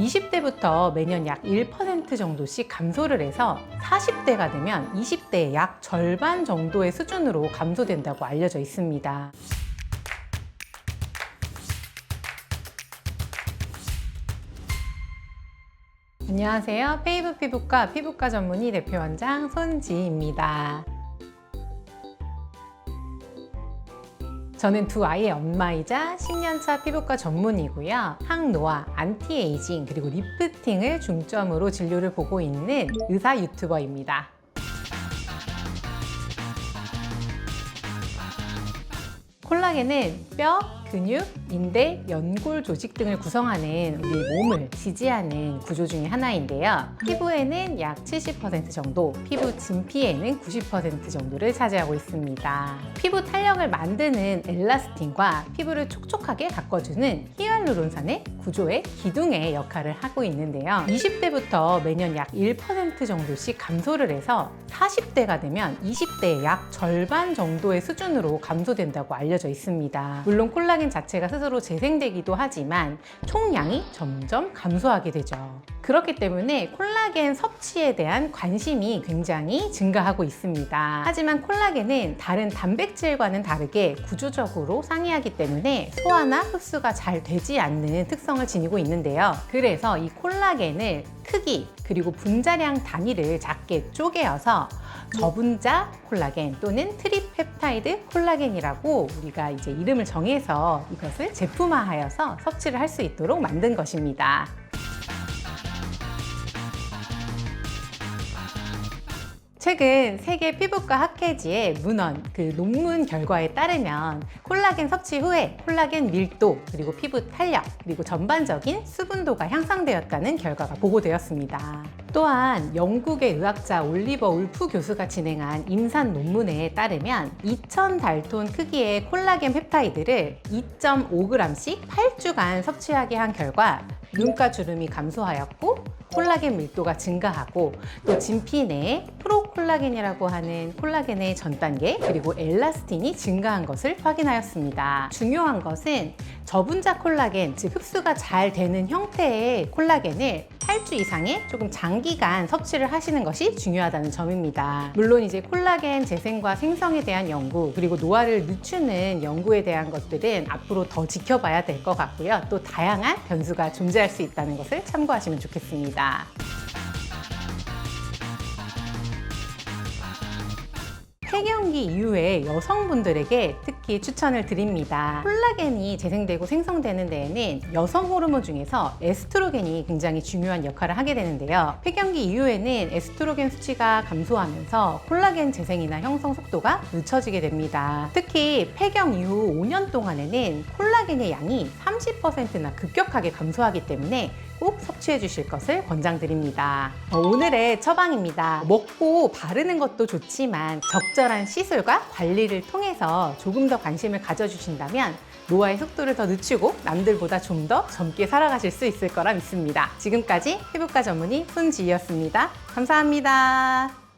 20대부터 매년 약 1% 정도씩 감소를 해서 40대가 되면 20대의 약 절반 정도의 수준으로 감소된다고 알려져 있습니다. 안녕하세요. 페이브 피부과 피부과 전문의 대표원장 손지희입니다. 저는 두 아이의 엄마이자 10년차 피부과 전문의고요. 항노화, 안티에이징, 그리고 리프팅을 중점으로 진료를 보고 있는 의사 유튜버입니다. 콜라겐은 뼈, 근육, 인대, 연골 조직 등을 구성하는 우리 몸을 지지하는 구조 중에 하나인데요. 피부에는 약 70% 정도, 피부 진피에는 90% 정도를 차지하고 있습니다. 피부 탄력을 만드는 엘라스틴과 피부를 촉촉하게 가꿔주는 히알루론산의 구조의 기둥의 역할을 하고 있는데요. 20대부터 매년 약 1% 정도씩 감소를 해서 40대가 되면 20대의 약 절반 정도의 수준으로 감소된다고 알려져 있습니다. 물론 콜라겐 자체가 스스로 재생되기도 하지만 총량이 점점 감소하게 되죠. 그렇기 때문에 콜라겐 섭취에 대한 관심이 굉장히 증가하고 있습니다. 하지만 콜라겐은 다른 단백질과는 다르게 구조적으로 상이하기 때문에 소화나 흡수가 잘 되지 않는 특성을 지니고 있는데요. 그래서 이 콜라겐을 크기 그리고 분자량 단위를 작게 쪼개어서 저분자 콜라겐 또는 트리펩타이드 콜라겐이라고 우리가 이제 이름을 정해서 이것을 제품화하여서 섭취를 할 수 있도록 만든 것입니다. 최근 세계 피부과 학회지의 문헌, 논문 결과에 따르면 콜라겐 섭취 후에 콜라겐 밀도, 그리고 피부 탄력, 그리고 전반적인 수분도가 향상되었다는 결과가 보고되었습니다. 또한 영국의 의학자 올리버 울프 교수가 진행한 임산 논문에 따르면 2000달톤 크기의 콜라겐 펩타이드를 2.5g씩 8주간 섭취하게 한 결과 눈가 주름이 감소하였고 콜라겐 밀도가 증가하고 또 진피 내에 프로콜라겐이라고 하는 콜라겐의 전 단계 그리고 엘라스틴이 증가한 것을 확인하였습니다. 중요한 것은 저분자 콜라겐, 즉 흡수가 잘 되는 형태의 콜라겐을 8주 이상의 조금 장기간 섭취를 하시는 것이 중요하다는 점입니다. 물론 이제 콜라겐 재생과 생성에 대한 연구 그리고 노화를 늦추는 연구에 대한 것들은 앞으로 더 지켜봐야 될 것 같고요. 또 다양한 변수가 존재할 수 있다는 것을 참고하시면 좋겠습니다. 폐경기 이후에 여성분들에게 특히 추천을 드립니다. 콜라겐이 재생되고 생성되는 데에는 여성 호르몬 중에서 에스트로겐이 굉장히 중요한 역할을 하게 되는데요. 폐경기 이후에는 에스트로겐 수치가 감소하면서 콜라겐 재생이나 형성 속도가 늦춰지게 됩니다. 특히 폐경 이후 5년 동안에는 콜라겐의 양이 30%나 급격하게 감소하기 때문에 꼭 섭취해 주실 것을 권장드립니다. 오늘의 처방입니다. 먹고 바르는 것도 좋지만 적절한 시술과 관리를 통해서 조금 더 관심을 가져주신다면 노화의 속도를 더 늦추고 남들보다 좀 더 젊게 살아가실 수 있을 거라 믿습니다. 지금까지 피부과 전문의 손지희였습니다. 감사합니다.